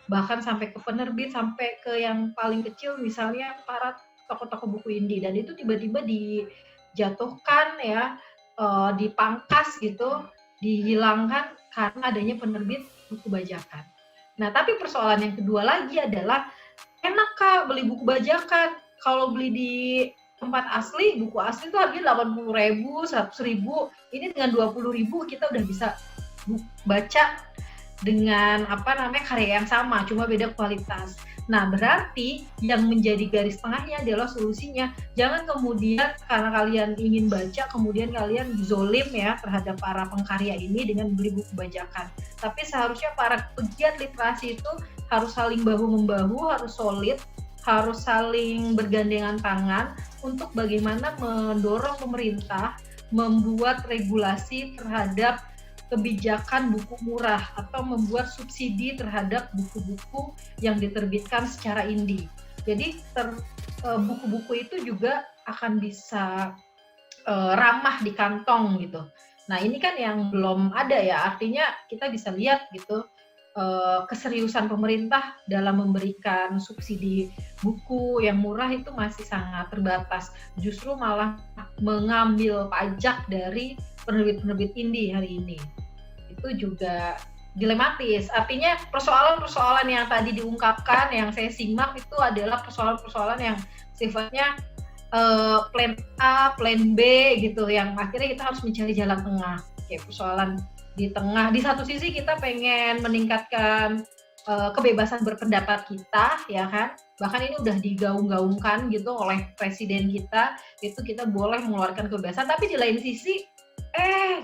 bahkan sampai ke penerbit, sampai ke yang paling kecil misalnya para toko-toko buku indie dan itu tiba-tiba dijatuhkan ya, dipangkas gitu, dihilangkan karena adanya penerbit buku bajakan. Nah, tapi persoalan yang kedua lagi adalah, enak Kak beli buku bajakan, kalau beli di tempat asli, buku asli itu harganya 80.000, 100.000, ini dengan 20.000 kita udah bisa baca dengan apa namanya karya yang sama, cuma beda kualitas. Nah, berarti yang menjadi garis tengahnya adalah solusinya. Jangan kemudian karena kalian ingin baca, kemudian kalian zolim ya terhadap para pengkarya ini dengan beli buku bajakan. Tapi seharusnya para pegiat literasi itu harus saling bahu-membahu, harus solid, harus saling bergandengan tangan untuk bagaimana mendorong pemerintah membuat regulasi terhadap kebijakan buku murah atau membuat subsidi terhadap buku-buku yang diterbitkan secara indie. Jadi buku-buku itu juga akan bisa ramah di kantong gitu. Nah ini kan yang belum ada ya, artinya kita bisa lihat gitu keseriusan pemerintah dalam memberikan subsidi buku yang murah itu masih sangat terbatas. Justru malah mengambil pajak dari penerbit-penerbit indie hari ini. Itu juga dilematis. Artinya persoalan-persoalan yang tadi diungkapkan, yang saya simak itu adalah persoalan-persoalan yang sifatnya plan A, plan B gitu, yang akhirnya kita harus mencari jalan tengah. Kayak persoalan di tengah, di satu sisi kita pengen meningkatkan kebebasan berpendapat kita, ya kan? Bahkan ini udah digaung-gaungkan gitu oleh presiden kita, itu kita boleh mengeluarkan kebebasan, tapi di lain sisi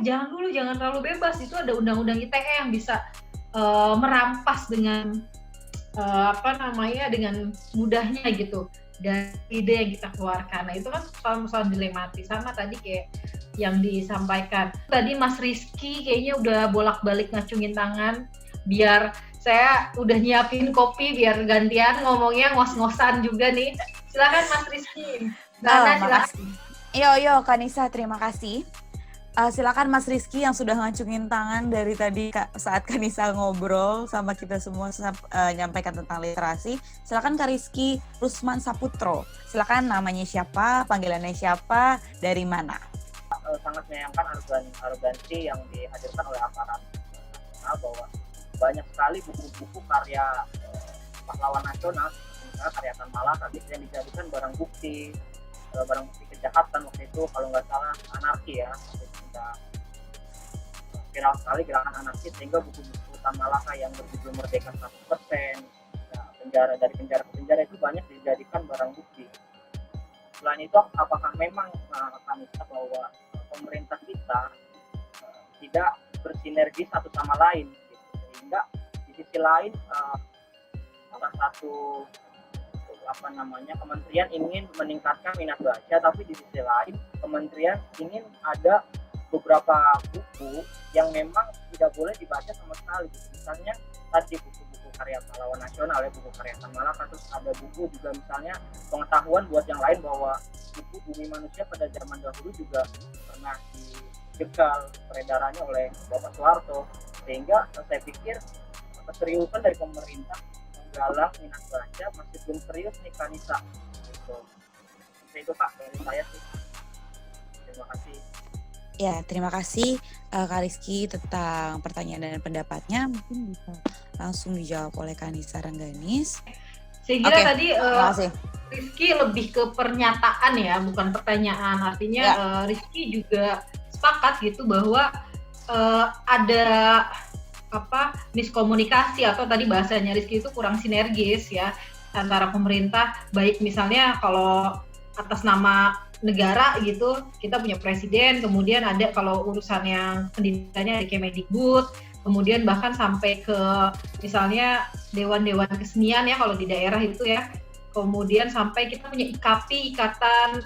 jangan terlalu bebas, itu ada undang-undang ITE yang bisa merampas dengan dengan mudahnya gitu dari ide yang kita keluarkan. Nah itu kan persoalan dilematis, sama tadi kayak yang disampaikan tadi Mas Rizky kayaknya udah bolak-balik ngacungin tangan, biar saya udah nyiapin kopi biar gantian ngomongnya ngos-ngosan juga nih. Silakan Mas Rizky. Nana, silakan. Yo Kanisa, terima kasih. Silakan Mas Rizky yang sudah ngacungin tangan dari tadi saat Kanisa ngobrol sama kita semua nyampaikan tentang literasi. Silakan Kak Rizky Rusman Saputro. Silakan namanya siapa, panggilannya siapa, dari mana? Sangat menyayangkan arogansi yang dihadirkan oleh aparat bahwa banyak sekali buku-buku karya pahlawan nasional, misalnya karya Tan Malaka yang dijadikan barang bukti kejahatan waktu itu, kalau nggak salah anarki ya, viral sekali gerakan anarki, sehingga buku-buku Tan Malaka yang berjudul Merdeka 100%, penjara ke penjara itu banyak dijadikan barang bukti. Selain itu, apakah memang kami lihat bahwa pemerintah kita tidak bersinergi satu sama lain, gitu. Sehingga di sisi lain salah satu kementerian ingin meningkatkan minat baca, tapi di sisi lain kementerian ingin ada beberapa buku yang memang tidak boleh dibaca sama sekali. Misalnya tadi buku-buku karya pahlawan nasional ya, buku karya Tan Malaka, terus ada buku juga misalnya pengetahuan buat yang lain bahwa buku Bumi Manusia pada zaman dahulu juga pernah dijegal peredarannya oleh Bapak Soeharto, sehingga saya pikir keseriusan dari pemerintah menggalang minat baca masih belum serius nih Kanisa gitu. Itu Kak dari saya sih. Terima kasih. Ya, terima kasih Kak Rizky tentang pertanyaan dan pendapatnya. Mungkin bisa langsung dijawab oleh Kanisa Rengganis. Saya kira tadi Rizky lebih ke pernyataan ya, bukan pertanyaan. Artinya Rizky juga sepakat gitu bahwa ada miskomunikasi, atau tadi bahasanya Rizky itu kurang sinergis ya antara pemerintah, baik misalnya kalau atas nama negara gitu, kita punya presiden, kemudian ada kalau urusan yang pendidikannya ada Kemendikbud, kemudian bahkan sampai ke misalnya dewan-dewan kesenian ya kalau di daerah itu ya, kemudian sampai kita punya IKAPI, Ikatan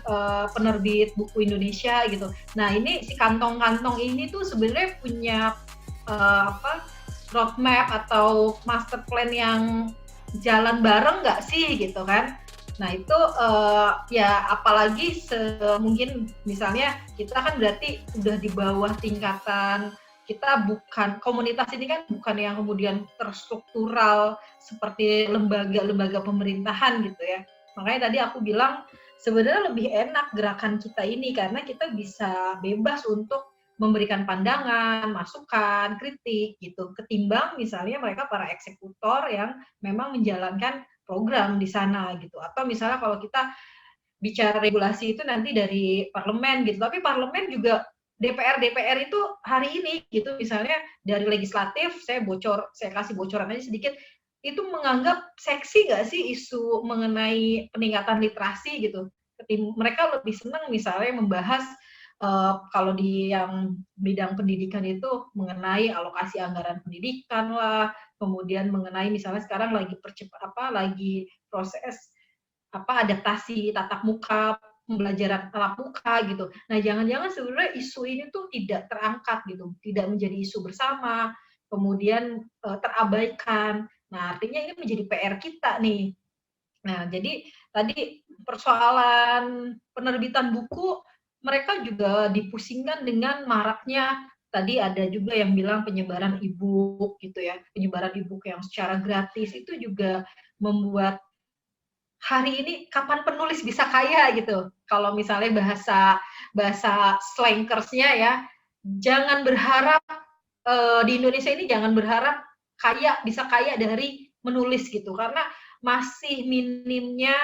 Penerbit Buku Indonesia gitu. Nah ini si kantong-kantong ini tuh sebenarnya punya roadmap atau master plan yang jalan bareng nggak sih gitu kan. Nah itu ya apalagi mungkin misalnya kita kan berarti udah di bawah tingkatan kita bukan, komunitas ini kan bukan yang kemudian terstruktural seperti lembaga-lembaga pemerintahan gitu ya. Makanya tadi aku bilang sebenarnya lebih enak gerakan kita ini karena kita bisa bebas untuk memberikan pandangan, masukan, kritik gitu. Ketimbang misalnya mereka para eksekutor yang memang menjalankan program di sana gitu. Atau misalnya kalau kita bicara regulasi itu nanti dari parlemen gitu, tapi parlemen juga DPR itu hari ini gitu, misalnya dari legislatif, saya kasih bocoran aja sedikit, itu menganggap seksi nggak sih isu mengenai peningkatan literasi gitu. Mereka lebih senang misalnya membahas kalau di yang bidang pendidikan itu mengenai alokasi anggaran pendidikan lah, kemudian mengenai misalnya sekarang lagi proses adaptasi tatap muka, pembelajaran tatap muka gitu. Nah, jangan-jangan sebenarnya isu ini tuh tidak terangkat gitu, tidak menjadi isu bersama, kemudian terabaikan. Nah, artinya ini menjadi PR kita nih. Nah, jadi tadi persoalan penerbitan buku, mereka juga dipusingkan dengan maraknya, tadi ada juga yang bilang penyebaran e-book gitu ya, penyebaran e-book yang secara gratis itu juga membuat hari ini kapan penulis bisa kaya gitu. Kalau misalnya bahasa slankersnya ya, jangan berharap di Indonesia ini jangan berharap bisa kaya dari menulis gitu, karena masih minimnya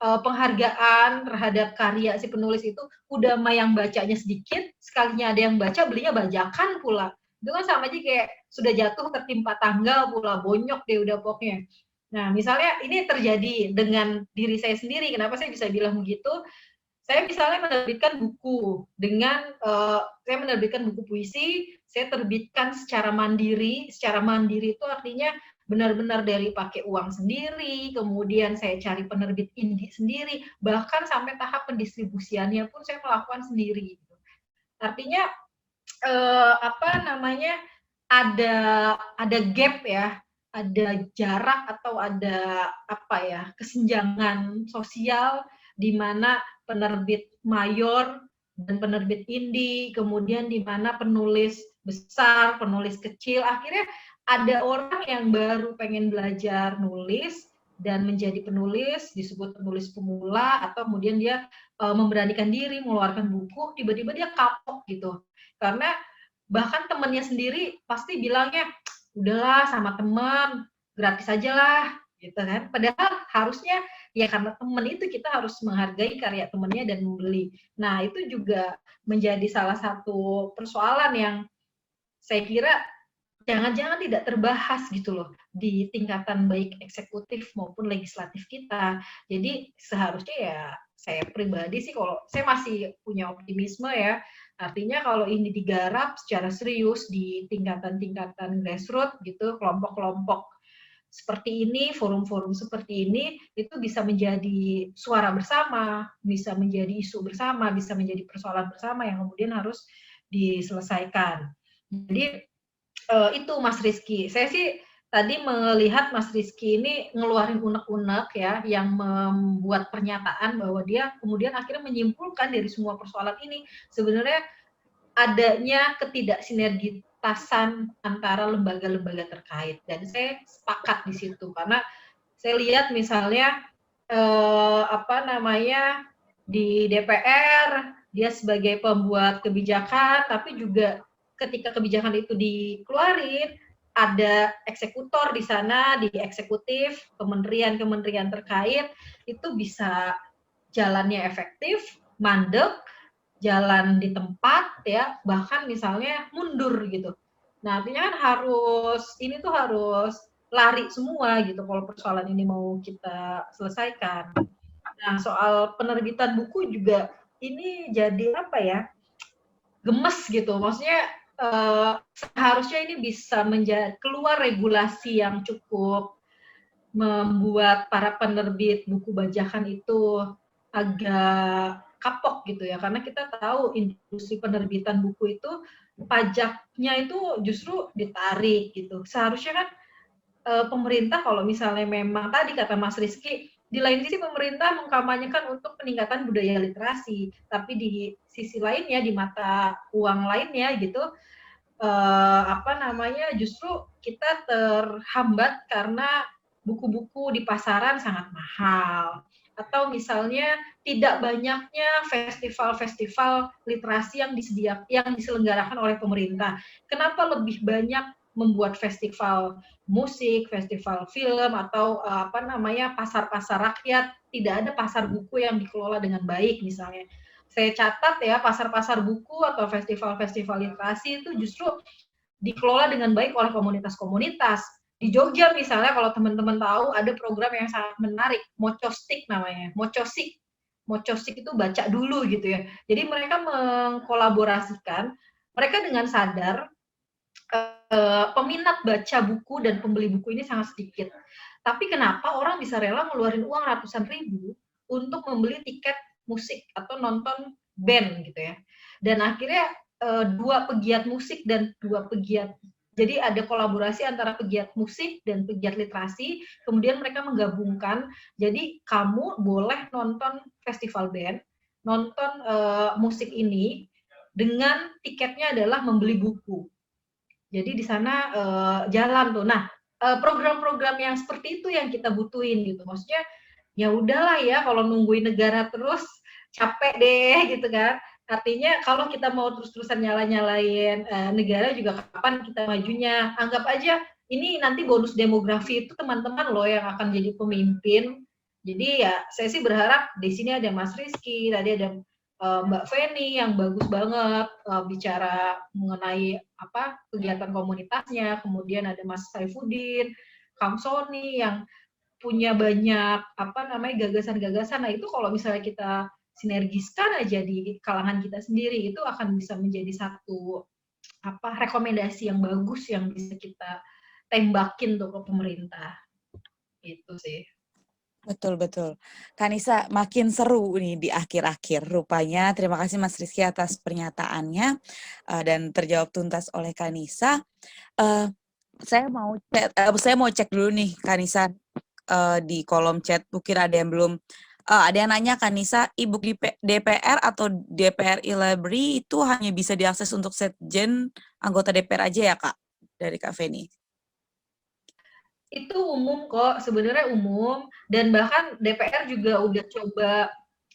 penghargaan terhadap karya si penulis itu. Udah mah yang bacanya sedikit, sekalinya ada yang baca belinya bajakan pula. Itu kan sama aja kayak sudah jatuh tertimpa tangga pula, bonyok deh udah pokoknya. Nah, misalnya ini terjadi dengan diri saya sendiri. Kenapa saya bisa bilang begitu? Saya misalnya menerbitkan buku dengan saya menerbitkan buku puisi, saya terbitkan secara mandiri. Secara mandiri itu artinya benar-benar dari pakai uang sendiri, kemudian saya cari penerbit indie sendiri, bahkan sampai tahap pendistribusiannya pun saya melakukan sendiri. Artinya ada gap ya, ada jarak atau ada kesenjangan sosial di mana penerbit mayor dan penerbit indie, kemudian di mana penulis besar, penulis kecil, akhirnya ada orang yang baru pengen belajar nulis dan menjadi penulis, disebut penulis pemula, atau kemudian dia memberanikan diri mengeluarkan buku, tiba-tiba dia kapok gitu. Karena bahkan temannya sendiri pasti bilangnya, udahlah sama teman, gratis aja lah, gitu kan. Padahal harusnya ya karena teman itu kita harus menghargai karya temannya dan membeli. Nah, itu juga menjadi salah satu persoalan yang saya kira jangan-jangan tidak terbahas gitu loh di tingkatan baik eksekutif maupun legislatif kita. Jadi seharusnya ya saya pribadi sih kalau saya masih punya optimisme ya. Artinya kalau ini digarap secara serius di tingkatan-tingkatan grassroots gitu, kelompok-kelompok seperti ini, forum-forum seperti ini, itu bisa menjadi suara bersama, bisa menjadi isu bersama, bisa menjadi persoalan bersama yang kemudian harus diselesaikan. Jadi itu Mas Rizky. Saya sih tadi melihat Mas Rizky ini ngeluarin unek-unek ya, yang membuat pernyataan bahwa dia kemudian akhirnya menyimpulkan dari semua persoalan ini sebenarnya adanya ketidaksinergitasan antara lembaga-lembaga terkait, dan saya sepakat di situ karena saya lihat misalnya di DPR dia sebagai pembuat kebijakan, tapi juga ketika kebijakan itu dikeluarin ada eksekutor di sana, di eksekutif, kementerian-kementerian terkait itu bisa jalannya efektif, mandek, jalan di tempat ya, bahkan misalnya mundur gitu. Nah, artinya kan ini tuh harus lari semua gitu kalau persoalan ini mau kita selesaikan. Nah, soal penerbitan buku juga ini jadi gemes gitu. Maksudnya seharusnya ini bisa keluar regulasi yang cukup membuat para penerbit buku bajakan itu agak kapok gitu ya, karena kita tahu industri penerbitan buku itu pajaknya itu justru ditarik gitu. Seharusnya kan pemerintah kalau misalnya memang tadi kata Mas Rizky, di lain sisi pemerintah mengkampanyekan untuk peningkatan budaya literasi, tapi di sisi lainnya, di mata uang lainnya gitu, justru kita terhambat karena buku-buku di pasaran sangat mahal, atau misalnya tidak banyaknya festival-festival literasi yang diselenggarakan oleh pemerintah. Kenapa lebih banyak membuat festival musik, festival film, atau pasar-pasar rakyat? Tidak ada pasar buku yang dikelola dengan baik misalnya. Saya catat ya, pasar-pasar buku atau festival-festival literasi itu justru dikelola dengan baik oleh komunitas-komunitas. Di Jogja misalnya, kalau teman-teman tahu, ada program yang sangat menarik, Mocostik namanya. Mocostik itu baca dulu gitu ya. Jadi mereka mengkolaborasikan, mereka dengan sadar peminat baca buku dan pembeli buku ini sangat sedikit. Tapi kenapa orang bisa rela ngeluarin uang ratusan ribu untuk membeli tiket musik atau nonton band gitu ya. Dan akhirnya dua pegiat musik dan dua pegiat, jadi ada kolaborasi antara pegiat musik dan pegiat literasi, kemudian mereka menggabungkan, jadi kamu boleh nonton festival band, nonton musik ini, dengan tiketnya adalah membeli buku. Jadi di sana jalan tuh. Nah, program-program yang seperti itu yang kita butuhin gitu. Maksudnya ya udahlah ya, kalau nungguin negara terus capek deh gitu kan. Artinya kalau kita mau terus-terusan nyala-nyalain negara juga kapan kita majunya. Anggap aja ini nanti bonus demografi itu teman-teman loh yang akan jadi pemimpin. Jadi ya saya sih berharap di sini ada Mas Rizky, tadi ada Mbak Feni yang bagus banget bicara mengenai kegiatan komunitasnya, kemudian ada Mas Saifuddin, Kang Sony yang punya banyak gagasan-gagasan. Nah itu kalau misalnya kita sinergiskan aja di kalangan kita sendiri, itu akan bisa menjadi satu rekomendasi yang bagus yang bisa kita tembakin tuh ke pemerintah. Itu sih. Betul, betul. Kanisa, makin seru nih di akhir-akhir rupanya. Terima kasih Mas Rizky atas pernyataannya dan terjawab tuntas oleh Kanisa. Saya mau cek dulu nih Kanisa di kolom chat. Mungkin ada yang belum, ada yang nanya Kanisa, e-book di DPR atau DPR e-library itu hanya bisa diakses untuk sekjen anggota DPR aja ya Kak? Dari Kak Feni. Itu umum kok, sebenarnya umum, dan bahkan DPR juga udah coba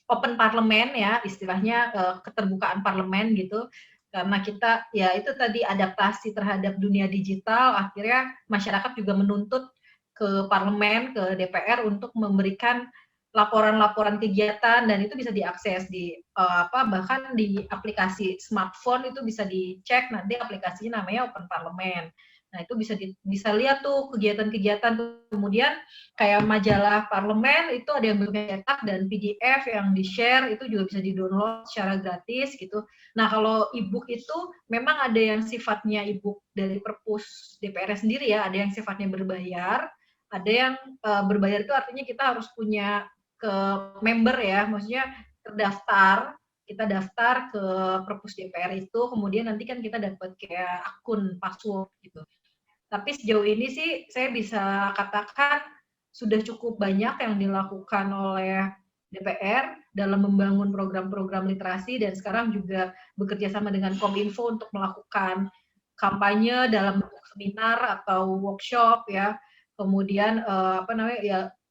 open parlemen ya, istilahnya keterbukaan parlemen gitu, karena kita ya itu tadi adaptasi terhadap dunia digital, akhirnya masyarakat juga menuntut ke parlemen, ke DPR untuk memberikan laporan-laporan kegiatan, dan itu bisa diakses di bahkan di aplikasi smartphone itu bisa dicek, nanti aplikasinya namanya Open Parlemen. Nah, itu bisa lihat tuh kegiatan-kegiatan. Kemudian kayak majalah parlemen itu ada yang bentuknya cetak dan PDF yang di-share, itu juga bisa di-download secara gratis gitu. Nah, kalau e-book itu memang ada yang sifatnya e-book dari perpus DPR sendiri ya, ada yang sifatnya berbayar, ada yang berbayar itu artinya kita harus punya ke member ya, maksudnya terdaftar, kita daftar ke perpus DPR itu, kemudian nanti kan kita dapat kayak akun password gitu. Tapi sejauh ini sih saya bisa katakan sudah cukup banyak yang dilakukan oleh DPR dalam membangun program-program literasi, dan sekarang juga bekerja sama dengan Kominfo untuk melakukan kampanye dalam bentuk seminar atau workshop ya. Kemudian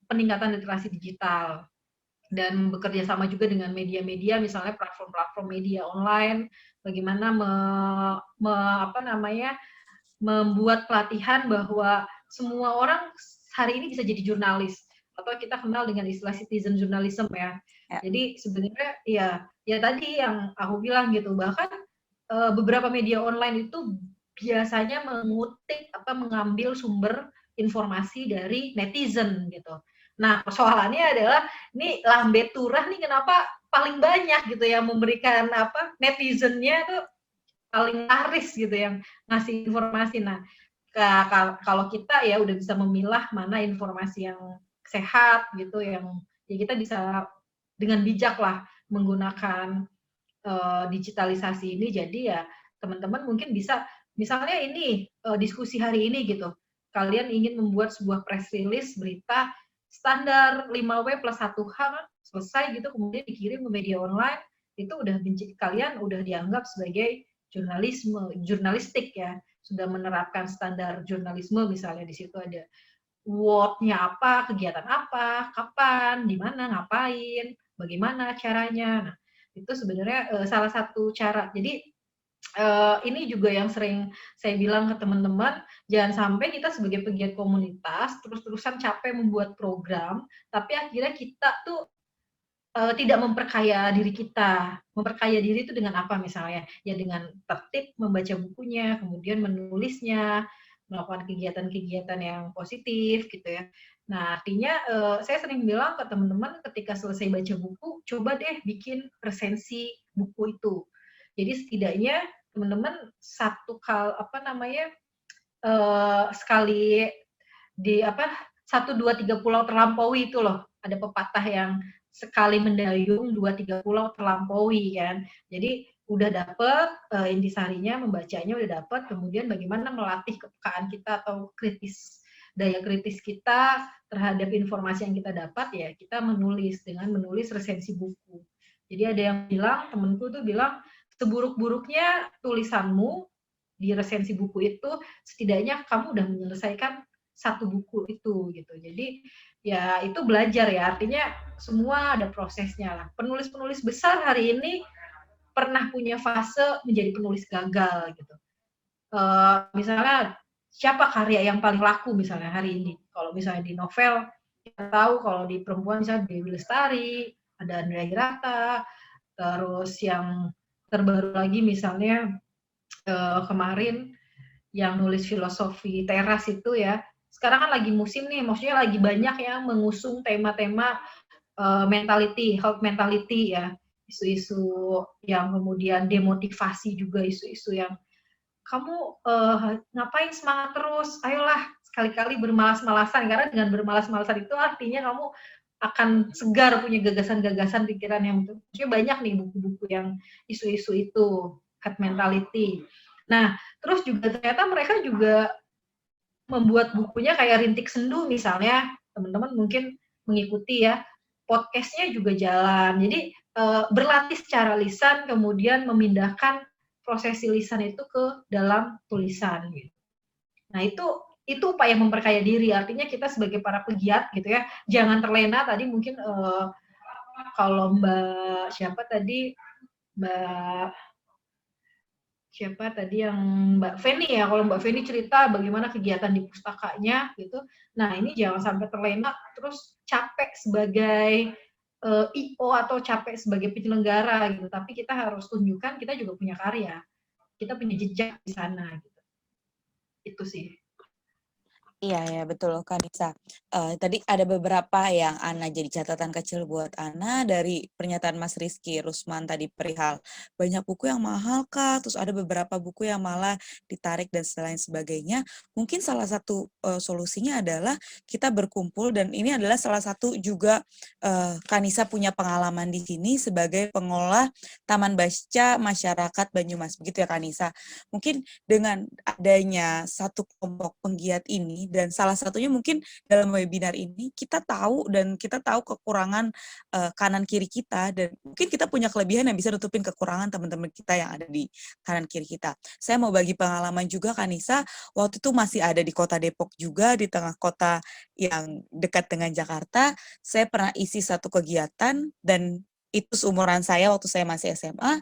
peningkatan literasi digital, dan bekerja sama juga dengan media-media, misalnya platform-platform media online, bagaimana membuat pelatihan bahwa semua orang hari ini bisa jadi jurnalis, atau kita kenal dengan istilah citizen journalism ya. Jadi sebenarnya ya tadi yang aku bilang gitu, bahkan beberapa media online itu biasanya mengambil sumber informasi dari netizen gitu. Nah, persoalannya adalah ini lambe turah nih, kenapa paling banyak gitu yang memberikan netizennya tuh paling laris gitu yang ngasih informasi. Nah, kalau kita ya udah bisa memilah mana informasi yang sehat gitu, yang ya kita bisa dengan bijak lah menggunakan digitalisasi ini. Jadi ya teman-teman mungkin bisa, misalnya ini diskusi hari ini gitu, kalian ingin membuat sebuah press release berita standar 5W plus 1H selesai gitu, kemudian dikirim ke media online, itu udah kalian udah dianggap sebagai jurnalistik ya, sudah menerapkan standar jurnalisme misalnya di situ ada what-nya apa, kegiatan apa, kapan, di mana, ngapain, bagaimana caranya. Nah, itu sebenarnya salah satu cara. Jadi ini juga yang sering saya bilang ke teman-teman, jangan sampai kita sebagai pegiat komunitas terus-terusan capek membuat program, tapi akhirnya kita tuh tidak memperkaya diri kita. Memperkaya diri itu dengan apa misalnya? Ya dengan tertib membaca bukunya, kemudian menulisnya, melakukan kegiatan-kegiatan yang positif gitu ya. Nah, artinya saya sering bilang ke teman-teman ketika selesai baca buku, coba deh bikin resensi buku itu. Jadi setidaknya teman-teman sekali di apa 1, 2, 3 pulau terlampaui itu loh. Ada pepatah yang sekali mendayung 2, 3 pulau terlampaui kan. Jadi udah dapet intisarinya, membacanya udah dapet, kemudian bagaimana melatih kepekaan kita atau daya kritis kita terhadap informasi yang kita dapat ya kita menulis dengan menulis resensi buku. Jadi ada yang bilang, temenku tuh bilang, seburuk-buruknya tulisanmu di resensi buku itu setidaknya kamu udah menyelesaikan satu buku itu gitu. Jadi ya itu belajar ya, artinya semua ada prosesnya lah. Penulis-penulis besar hari ini pernah punya fase menjadi penulis gagal gitu. Misalnya siapa karya yang paling laku misalnya hari ini? Kalau misalnya di novel kita tahu kalau di perempuan misalnya Dewi Lestari, ada Andrea Hirata, terus yang terbaru lagi misalnya kemarin yang nulis filosofi teras itu ya. Sekarang kan lagi musim nih, maksudnya lagi banyak yang mengusung tema-tema mentality, health mentality ya. Isu-isu yang kemudian demotivasi juga, isu-isu yang kamu ngapain semangat terus, ayolah sekali-kali bermalas-malasan, karena dengan bermalas-malasan itu artinya kamu akan segar punya gagasan-gagasan pikiran yang maksudnya banyak nih buku-buku yang isu-isu itu, health mentality. Nah, terus juga ternyata mereka juga membuat bukunya kayak Rintik Sendu misalnya, teman-teman mungkin mengikuti ya, podcast-nya juga jalan. Jadi berlatih secara lisan, kemudian memindahkan prosesi lisan itu ke dalam tulisan. Gitu. Nah itu upaya memperkaya diri. Artinya kita sebagai para pegiat gitu ya, jangan terlena. Tadi mungkin kalau Mbak yang Mbak Feni ya, kalau Mbak Feni cerita bagaimana kegiatan di pustakanya gitu. Nah ini jangan sampai terlena terus capek sebagai IO atau capek sebagai penyelenggara gitu. Tapi kita harus tunjukkan kita juga punya karya, kita punya jejak di sana gitu. Itu sih. Iya ya betul Kanisa. Tadi ada beberapa yang Ana jadi catatan kecil buat Ana dari pernyataan Mas Rizky Rusman tadi perihal banyak buku yang mahal Kak, terus ada beberapa buku yang malah ditarik dan lain sebagainya. Mungkin salah satu solusinya adalah kita berkumpul dan ini adalah salah satu juga Kanisa punya pengalaman di sini sebagai pengelola Taman Baca Masyarakat Banyumas, begitu ya Kanisa. Mungkin dengan adanya satu kelompok penggiat ini dan salah satunya mungkin dalam webinar ini kita tahu kekurangan kanan kiri kita dan mungkin kita punya kelebihan yang bisa nutupin kekurangan teman-teman kita yang ada di kanan kiri kita. Saya mau bagi pengalaman juga Kanisa, waktu itu masih ada di kota Depok juga, di tengah kota yang dekat dengan Jakarta, saya pernah isi satu kegiatan dan itu seumuran saya waktu saya masih SMA.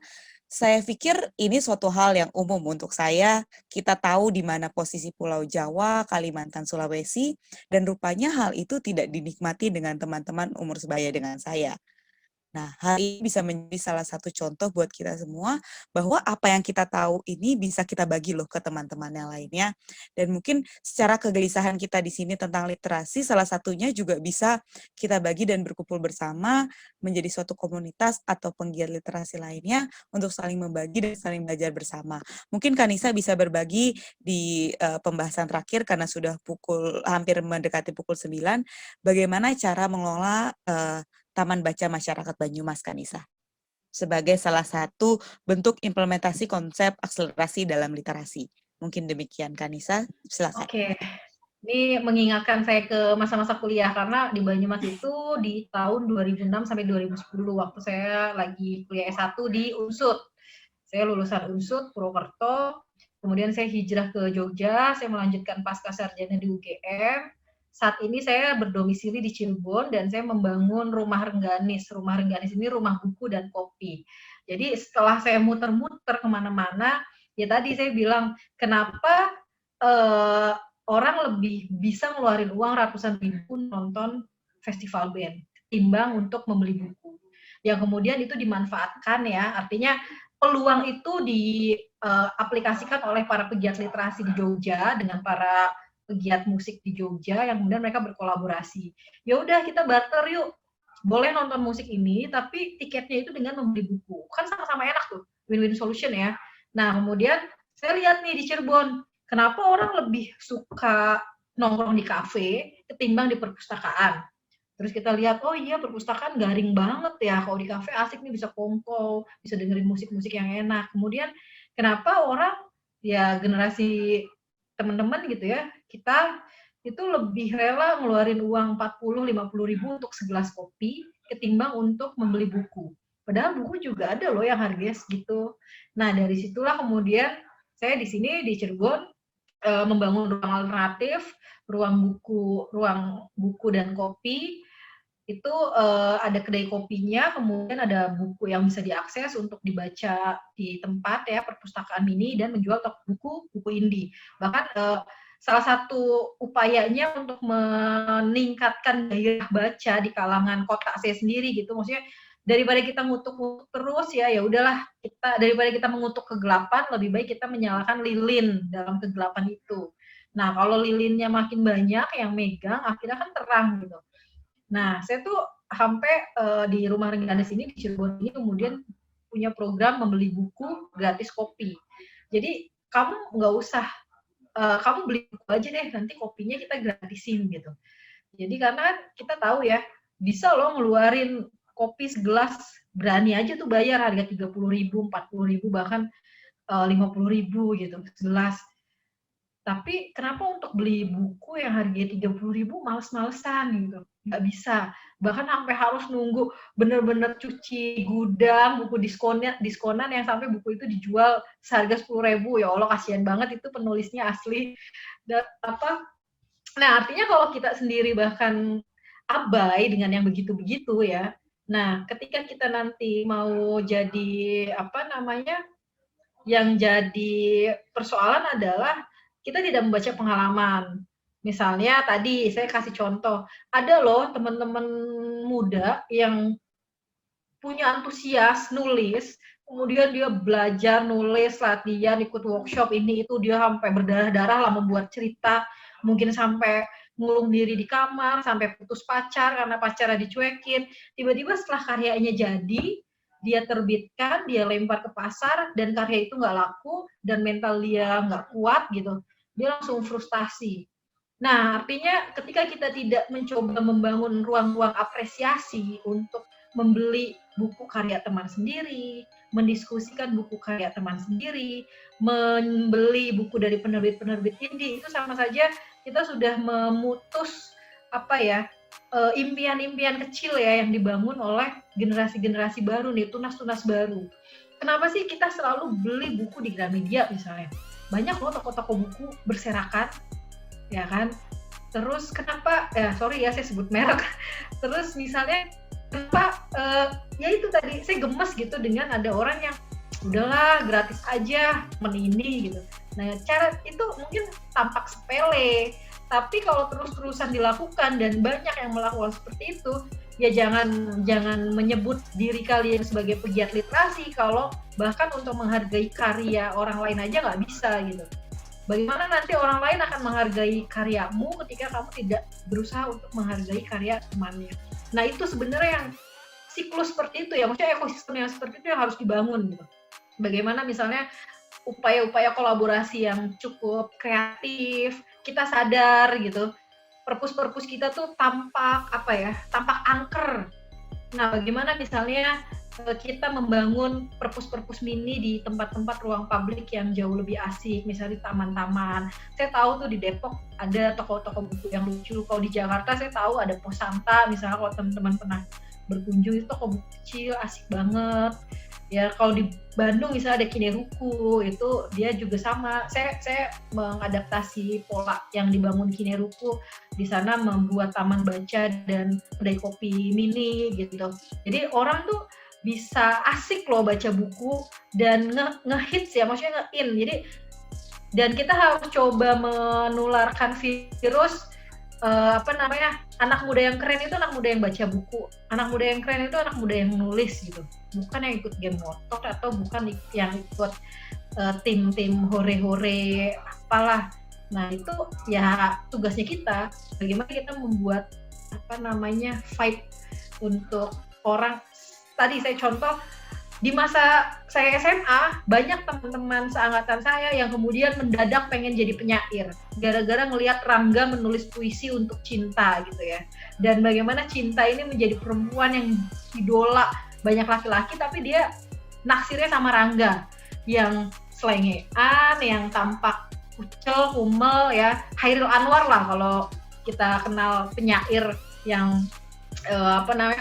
Saya pikir ini suatu hal yang umum untuk saya. Kita tahu di mana posisi Pulau Jawa, Kalimantan, Sulawesi, dan rupanya hal itu tidak dinikmati dengan teman-teman umur sebaya dengan saya. Nah, hal ini bisa menjadi salah satu contoh buat kita semua bahwa apa yang kita tahu ini bisa kita bagi loh ke teman-teman yang lainnya. Dan mungkin secara kegelisahan kita di sini tentang literasi, salah satunya juga bisa kita bagi dan berkumpul bersama menjadi suatu komunitas atau penggiat literasi lainnya untuk saling membagi dan saling belajar bersama. Mungkin Kanisa bisa berbagi di pembahasan terakhir karena sudah hampir mendekati pukul 9, bagaimana cara mengelola Taman Baca Masyarakat Banyumas, Kanisa, sebagai salah satu bentuk implementasi konsep akselerasi dalam literasi. Mungkin demikian, Kanisa. Silakan. Oke. Ini mengingatkan saya ke masa-masa kuliah, karena di Banyumas itu di tahun 2006 sampai 2010, waktu saya lagi kuliah S1 di UNSUD. Saya lulusan UNSUD Purwokerto, kemudian saya hijrah ke Jogja, saya melanjutkan pasca sarjana di UGM. Saat ini saya berdomisili di Cirebon dan saya membangun Rumah Rengganis. Rumah Rengganis ini rumah buku dan kopi. Jadi setelah saya muter-muter kemana-mana, ya tadi saya bilang, kenapa orang lebih bisa ngeluarin uang ratusan ribu nonton festival band, timbang untuk membeli buku. Yang kemudian itu dimanfaatkan ya, artinya peluang itu diaplikasikan oleh para pegiat literasi di Jogja dengan para pegiat musik di Jogja yang kemudian mereka berkolaborasi. Ya udah kita barter yuk, boleh nonton musik ini tapi tiketnya itu dengan membeli buku. Kan sama-sama enak tuh, win-win solution ya. Nah kemudian saya lihat nih di Cirebon, kenapa orang lebih suka nongkrong di kafe ketimbang di perpustakaan. Terus kita lihat, oh iya perpustakaan garing banget ya, kalau di kafe asik nih bisa kongko, bisa dengerin musik-musik yang enak. Kemudian kenapa orang, ya generasi teman-teman gitu ya, kita itu lebih rela ngeluarin uang 40-50 ribu untuk segelas kopi, ketimbang untuk membeli buku. Padahal buku juga ada loh yang harganya segitu. Nah dari situlah kemudian saya di sini di Cirebon membangun ruang alternatif, ruang buku dan kopi. Itu ada kedai kopinya, kemudian ada buku yang bisa diakses untuk dibaca di tempat ya, perpustakaan mini, dan menjual buku indie. Bahkan salah satu upayanya untuk meningkatkan gairah baca di kalangan kota saya sendiri gitu, maksudnya daripada kita ngutuk terus ya udahlah, kita daripada kita mengutuk kegelapan, lebih baik kita menyalakan lilin dalam kegelapan itu. Nah kalau lilinnya makin banyak yang megang, akhirnya kan terang gitu. Nah, saya tuh sampai di Rumah Rengganis ini di Cirebon ini kemudian punya program membeli buku gratis kopi. Jadi kamu nggak usah, kamu beli buku aja deh, nanti kopinya kita gratisin gitu. Jadi karena kita tahu ya, bisa loh ngeluarin kopi segelas, berani aja tuh bayar harga 30 ribu, 40 ribu, bahkan 50 ribu gitu segelas. Tapi kenapa untuk beli buku yang harganya 30 ribu males-malesan gitu, nggak bisa. Bahkan sampai harus nunggu bener-bener cuci gudang, buku diskonan yang sampai buku itu dijual seharga 10 ribu. Ya Allah kasihan banget itu penulisnya asli. Dan nah artinya kalau kita sendiri bahkan abai dengan yang begitu-begitu ya, nah ketika kita nanti mau jadi yang jadi persoalan adalah kita tidak membaca pengalaman. Misalnya tadi saya kasih contoh, ada loh teman-teman muda yang punya antusias nulis, kemudian dia belajar nulis, latihan, ikut workshop ini itu, dia sampai berdarah-darah lah membuat cerita, mungkin sampai ngulung diri di kamar, sampai putus pacar karena pacarnya dicuekin. Tiba-tiba setelah karyanya jadi, dia terbitkan, dia lempar ke pasar, dan karya itu nggak laku, dan mental dia nggak kuat gitu, dia langsung frustasi. Nah, artinya ketika kita tidak mencoba membangun ruang-ruang apresiasi untuk membeli buku karya teman sendiri, mendiskusikan buku karya teman sendiri, membeli buku dari penerbit-penerbit indie, itu sama saja kita sudah memutus impian-impian kecil ya yang dibangun oleh generasi-generasi baru nih, tunas-tunas baru. Kenapa sih kita selalu beli buku di Gramedia misalnya? Banyak loh toko-toko buku berserakan, ya kan? Terus kenapa, sorry ya saya sebut merek. Terus misalnya kenapa, ya itu tadi saya gemes gitu dengan ada orang yang udahlah gratis aja ini gitu. Nah cara itu mungkin tampak sepele, tapi kalau terus-terusan dilakukan dan banyak yang melakukan seperti itu, ya jangan menyebut diri kalian sebagai pegiat literasi kalau bahkan untuk menghargai karya orang lain aja nggak bisa gitu. Bagaimana nanti orang lain akan menghargai karyamu ketika kamu tidak berusaha untuk menghargai karya temannya. Nah itu sebenarnya yang siklus seperti itu ya, maksudnya ekosistem yang seperti itu yang harus dibangun gitu. Bagaimana misalnya upaya-upaya kolaborasi yang cukup kreatif, kita sadar gitu, perpus-perpus kita tuh tampak angker. Nah, bagaimana misalnya kita membangun perpus-perpus mini di tempat-tempat ruang publik yang jauh lebih asik, misalnya di taman-taman. Saya tahu tuh di Depok ada toko-toko buku yang lucu. Kalau di Jakarta saya tahu ada Pos Santa, misalnya kalau teman-teman pernah berkunjung itu toko buku kecil, asik banget. Ya kalau di Bandung misalnya ada Kineruku, itu dia juga sama. Saya mengadaptasi pola yang dibangun Kineruku, di sana membuat taman baca dan kedai kopi mini gitu. Jadi orang tuh bisa asik loh baca buku dan ngehits ya, maksudnya nge-in. Jadi dan kita harus coba menularkan virus anak muda yang keren itu anak muda yang baca buku, anak muda yang keren itu anak muda yang nulis gitu, bukan yang ikut game motor atau bukan yang ikut tim-tim hore-hore apalah. Nah itu ya tugasnya kita, bagaimana kita membuat vibe untuk orang. Tadi saya contoh, di masa saya SMA, banyak teman-teman seangkatan saya yang kemudian mendadak pengen jadi penyair gara-gara ngelihat Rangga menulis puisi untuk cinta gitu ya. Dan bagaimana cinta ini menjadi perempuan yang idola banyak laki-laki, tapi dia naksirnya sama Rangga yang selengean, yang tampak kucel, kumel ya. Hairil Anwar lah kalau kita kenal penyair yang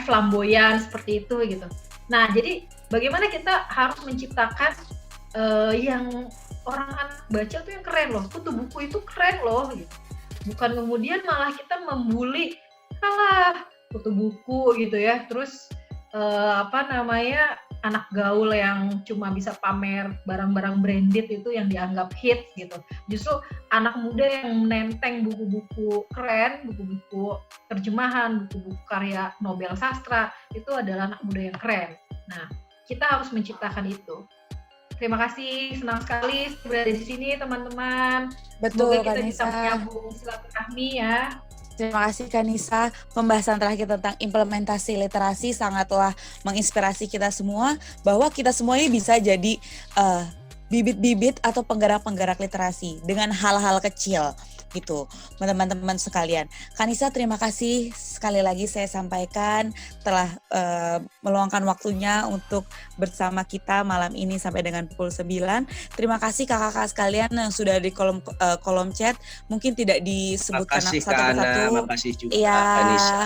flamboyan seperti itu gitu. Nah, jadi bagaimana kita harus menciptakan yang orang anak baca tuh yang keren loh, kutu buku itu keren loh gitu. Bukan kemudian malah kita membuli kalah kutu buku gitu ya. Terus anak gaul yang cuma bisa pamer barang-barang branded itu yang dianggap hits gitu. Justru anak muda yang menenteng buku-buku keren, buku-buku terjemahan, buku-buku karya Nobel sastra, itu adalah anak muda yang keren. Nah, kita harus menciptakan itu. Terima kasih, senang sekali berada di sini teman-teman. Betul, semoga kita Kanisa. bisa menyambung silaturahmi ya. Terima kasih Kanisa, pembahasan terakhir tentang implementasi literasi sangatlah menginspirasi kita semua bahwa kita semua ini bisa jadi bibit-bibit atau penggerak-penggerak literasi dengan hal-hal kecil gitu, teman-teman sekalian. Kanisa, terima kasih sekali lagi saya sampaikan telah meluangkan waktunya untuk bersama kita malam ini sampai dengan pukul 9. Terima kasih kakak-kakak sekalian yang sudah di kolom chat, mungkin tidak disebutkan satu persatu. Makasih juga iya. Kanisa.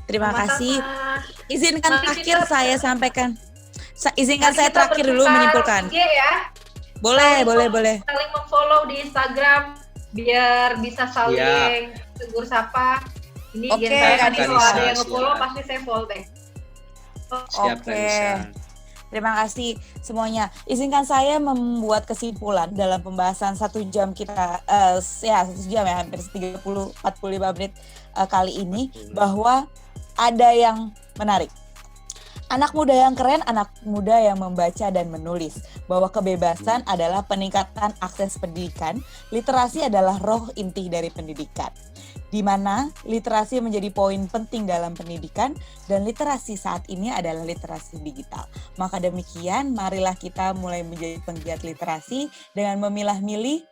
Terima kasih. Izinkan Nanti terakhir saya sampaikan. Izinkan nanti saya kita terakhir dulu bertukar menyimpulkan. IG ya. Boleh. Saling memfollow di Instagram biar bisa saling tegur sapa. Ini Oke, nanti kalau ada yang siap. nge-follow pasti saya follow deh. Siap, Oke. Kanisa. Terima kasih semuanya. Izinkan saya membuat kesimpulan dalam pembahasan 1 jam kita, 1 jam ya, hampir 30-45 menit kali ini, bahwa ada yang menarik. Anak muda yang keren, anak muda yang membaca dan menulis. Bahwa kebebasan adalah peningkatan akses pendidikan, literasi adalah roh inti dari pendidikan. Di mana literasi menjadi poin penting dalam pendidikan, dan literasi saat ini adalah literasi digital. Maka demikian, marilah kita mulai menjadi penggiat literasi dengan memilah-milih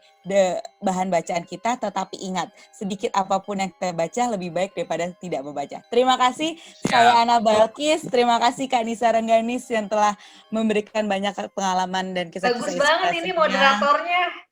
bahan bacaan kita, tetapi ingat, sedikit apapun yang kita baca lebih baik daripada tidak membaca. Terima kasih, saya Ana Balkis, terima kasih Kak Nisa Rengganis yang telah memberikan banyak pengalaman dan kisah-kisah Bagus banget ini moderatornya.